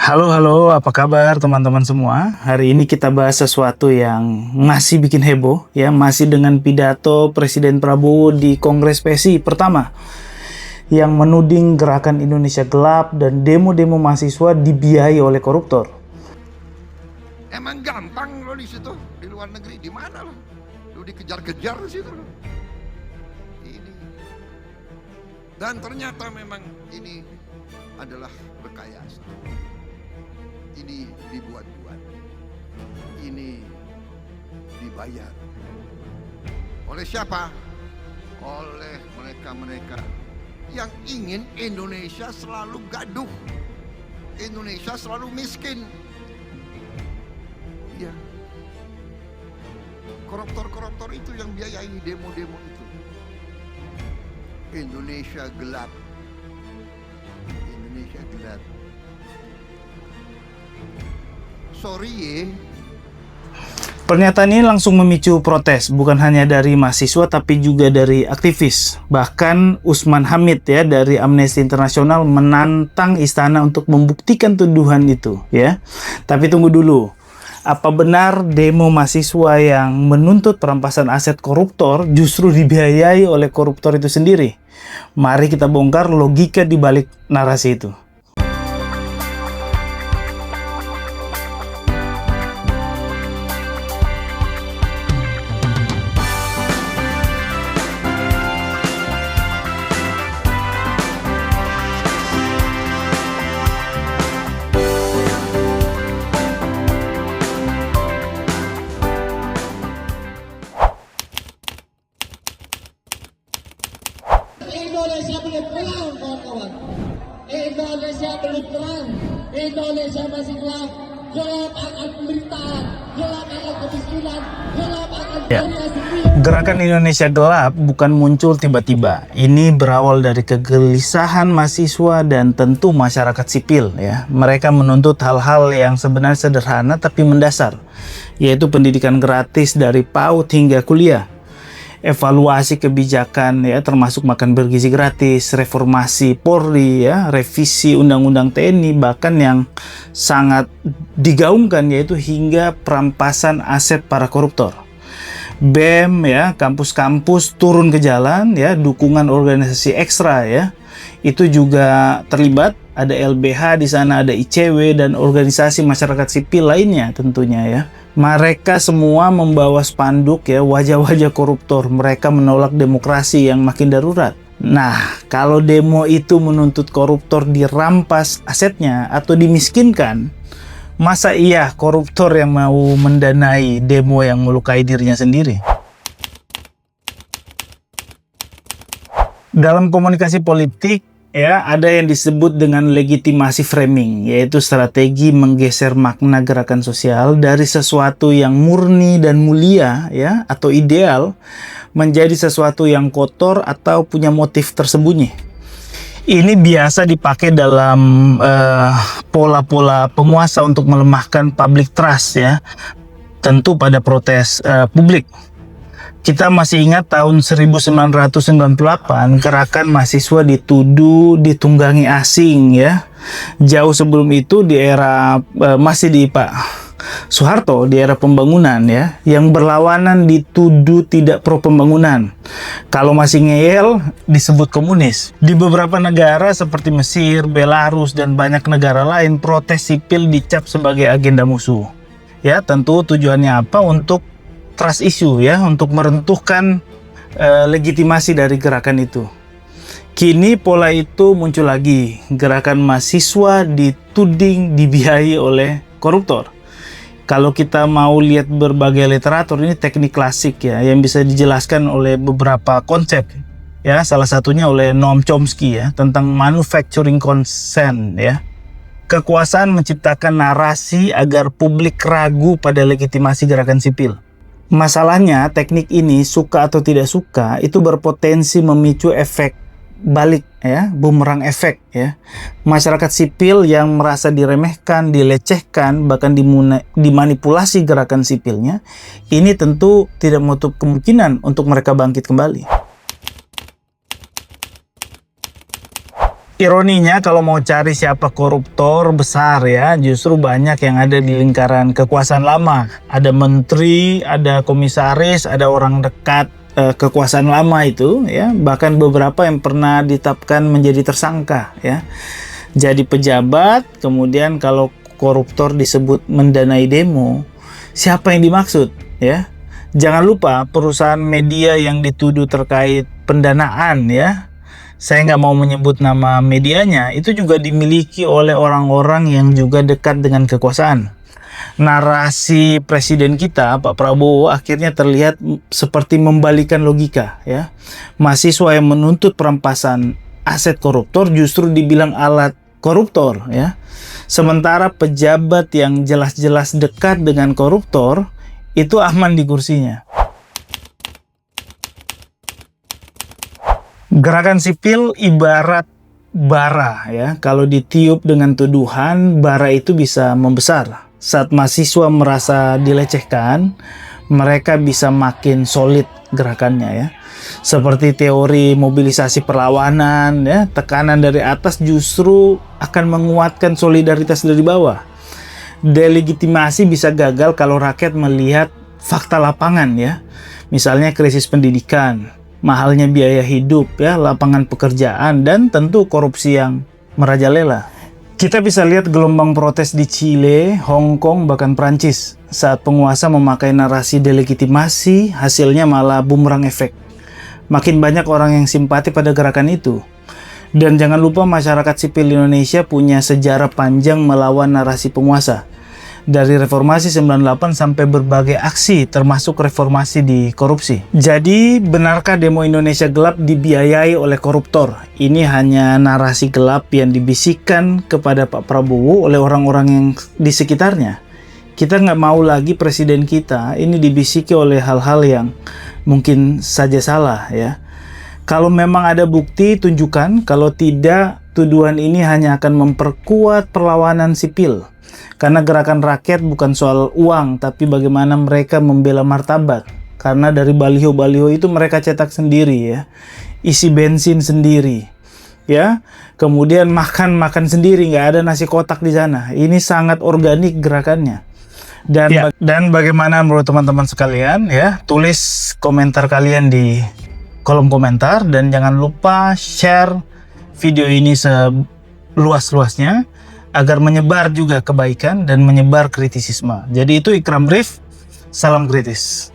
Halo, halo, apa kabar teman-teman semua? Hari ini kita bahas sesuatu yang masih bikin heboh, ya, masih dengan pidato Presiden Prabowo di Kongres PSI pertama, yang menuding gerakan Indonesia Gelap dan demo-demo mahasiswa dibiayai oleh koruptor. Emang gampang lo di situ, di luar negeri, di mana lo? Lo dikejar-kejar di situ lo. Ini. Dan ternyata memang ini adalah rekayasa. Ini dibuat-buat. Ini dibayar. Oleh siapa? Oleh mereka-mereka yang ingin Indonesia selalu gaduh. Indonesia selalu miskin. Ya. Koruptor-koruptor itu yang biayai demo-demo itu. Indonesia gelap. Indonesia gelap. Sorry ya. Pernyataan ini langsung memicu protes, bukan hanya dari mahasiswa tapi juga dari aktivis. Bahkan Usman Hamid ya dari Amnesty International menantang istana untuk membuktikan tuduhan itu, ya. Tapi tunggu dulu. Apa benar demo mahasiswa yang menuntut perampasan aset koruptor justru dibiayai oleh koruptor itu sendiri? Mari kita bongkar logika di balik narasi itu. Indonesia belum terang, kawan-kawan. Indonesia belum terang. Indonesia masih gelap. Gelap akan penderitaan, gelap akan kemiskinan, gelap akan variasi. Gerakan Indonesia Gelap bukan muncul tiba-tiba. Ini berawal dari kegelisahan mahasiswa dan tentu masyarakat sipil, ya. Mereka menuntut hal-hal yang sebenarnya sederhana tapi mendasar, yaitu pendidikan gratis dari PAUD hingga kuliah. Evaluasi kebijakan ya termasuk makan bergizi gratis, reformasi Polri ya, revisi undang-undang TNI, bahkan yang sangat digaungkan yaitu hingga perampasan aset para koruptor. BEM ya, kampus-kampus turun ke jalan ya, dukungan organisasi ekstra ya. Itu juga terlibat, ada LBH di sana, ada ICW dan organisasi masyarakat sipil lainnya tentunya ya. Mereka semua membawa spanduk ya, wajah-wajah koruptor. Mereka menolak demokrasi yang makin darurat. Nah, kalau demo itu menuntut koruptor dirampas asetnya atau dimiskinkan, masa iya koruptor yang mau mendanai demo yang melukai dirinya sendiri? Dalam komunikasi politik, ya, ada yang disebut dengan legitimasi framing, yaitu strategi menggeser makna gerakan sosial dari sesuatu yang murni dan mulia, ya, atau ideal, menjadi sesuatu yang kotor atau punya motif tersembunyi. Ini biasa dipakai dalam pola-pola penguasa untuk melemahkan public trust, ya, tentu pada protes publik. Kita masih ingat tahun 1998 gerakan mahasiswa dituduh ditunggangi asing ya. Jauh sebelum itu di era masih di Pak Soeharto, di era pembangunan ya, yang berlawanan dituduh tidak pro pembangunan. Kalau masih ngeyel disebut komunis. Di beberapa negara seperti Mesir, Belarus dan banyak negara lain protes sipil dicap sebagai agenda musuh. Ya, tentu tujuannya apa? Untuk trust issue ya, untuk meruntuhkan legitimasi dari gerakan itu. Kini pola itu muncul lagi, gerakan mahasiswa dituding dibiayai oleh koruptor. Kalau kita mau lihat berbagai literatur, ini teknik klasik ya, yang bisa dijelaskan oleh beberapa konsep ya, salah satunya oleh Noam Chomsky ya, tentang manufacturing consent ya. Kekuasaan menciptakan narasi agar publik ragu pada legitimasi gerakan sipil. Masalahnya, teknik ini suka atau tidak suka itu berpotensi memicu efek balik ya, bumerang efek ya. Masyarakat sipil yang merasa diremehkan, dilecehkan, bahkan dimanipulasi gerakan sipilnya, ini tentu tidak menutup kemungkinan untuk mereka bangkit kembali. Ironinya kalau mau cari siapa koruptor besar ya, justru banyak yang ada di lingkaran kekuasaan lama. Ada menteri, ada komisaris, ada orang dekat kekuasaan lama itu ya, bahkan beberapa yang pernah ditetapkan menjadi tersangka ya. Jadi pejabat, kemudian kalau koruptor disebut mendanai demo, siapa yang dimaksud ya? Jangan lupa perusahaan media yang dituduh terkait pendanaan ya, saya nggak mau menyebut nama medianya, itu juga dimiliki oleh orang-orang yang juga dekat dengan kekuasaan. Narasi presiden kita, Pak Prabowo, akhirnya terlihat seperti membalikan logika ya. Mahasiswa yang menuntut perampasan aset koruptor justru dibilang alat koruptor ya. Sementara pejabat yang jelas-jelas dekat dengan koruptor itu aman di kursinya. Gerakan sipil ibarat bara ya. Kalau ditiup dengan tuduhan, bara itu bisa membesar. Saat mahasiswa merasa dilecehkan, mereka bisa makin solid gerakannya ya. Seperti teori mobilisasi perlawanan ya, tekanan dari atas justru akan menguatkan solidaritas dari bawah. Delegitimasi bisa gagal kalau rakyat melihat fakta lapangan ya. Misalnya krisis pendidikan, mahalnya biaya hidup ya, lapangan pekerjaan, dan tentu korupsi yang merajalela. Kita bisa lihat gelombang protes di Chile, Hong Kong, bahkan Prancis. Saat penguasa memakai narasi delegitimasi, hasilnya malah bumerang efek. Makin banyak orang yang simpati pada gerakan itu. Dan jangan lupa masyarakat sipil Indonesia punya sejarah panjang melawan narasi penguasa. Dari reformasi 98 sampai berbagai aksi termasuk reformasi di korupsi. Jadi benarkah demo Indonesia gelap dibiayai oleh koruptor? Ini hanya narasi gelap yang dibisikkan kepada Pak Prabowo oleh orang-orang yang di sekitarnya. Kita nggak mau lagi presiden kita ini dibisiki oleh hal-hal yang mungkin saja salah ya. Kalau memang ada bukti, tunjukkan. Kalau tidak, tuduhan ini hanya akan memperkuat perlawanan sipil. Karena gerakan rakyat bukan soal uang, tapi bagaimana mereka membela martabat. Karena dari baliho-baliho itu mereka cetak sendiri ya. Isi bensin sendiri. Ya, kemudian makan sendiri, nggak ada nasi kotak di sana. Ini sangat organik gerakannya. Dan bagaimana menurut teman-teman sekalian ya? Tulis komentar kalian di kolom komentar dan jangan lupa share video ini seluas-luasnya agar menyebar juga kebaikan dan menyebar kritisisme. Jadi itu Ikram Brief, salam kritis.